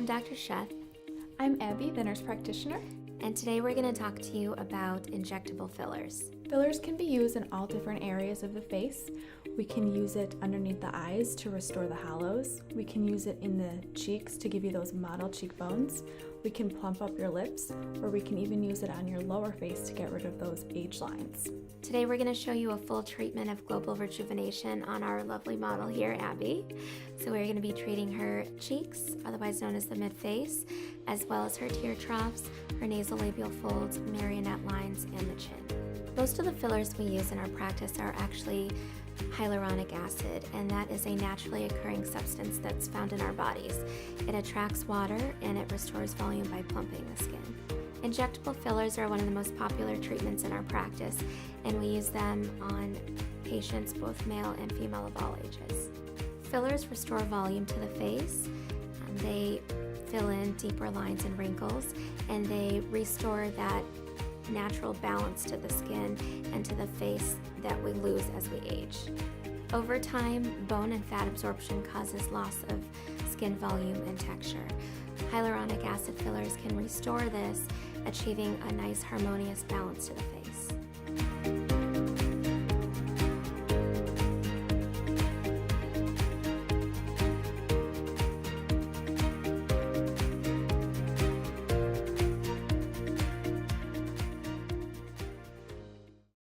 I'm Dr. Sheth, I'm Abby, the nurse practitioner. and today we're going to talk to you about injectable fillers. Fillers can be used in all different areas of the face. We can use it underneath the eyes to restore the hollows. We can use it in the cheeks to give you those model cheekbones. We can plump up your lips, or we can even use it on your lower face to get rid of those age lines. Today we're going to show you a full treatment of global rejuvenation on our lovely model here, Abby. So we're going to be treating her cheeks, otherwise known as the mid-face, as well as her tear troughs, her nasolabial folds, marionette lines, and the chin. Most of the fillers we use in our practice are actually hyaluronic acid, and that is a naturally occurring substance that's found in our bodies. It attracts water and it restores volume by plumping the skin. Injectable fillers are one of the most popular treatments in our practice, and we use them on patients, both male and female of all ages. Fillers restore volume to the face. They fill in deeper lines and wrinkles, and they restore that natural balance to the skin and to the face that we lose as we age. Over time, bone and fat absorption causes loss of skin volume and texture. Hyaluronic acid fillers can restore this, achieving a nice harmonious balance to the face.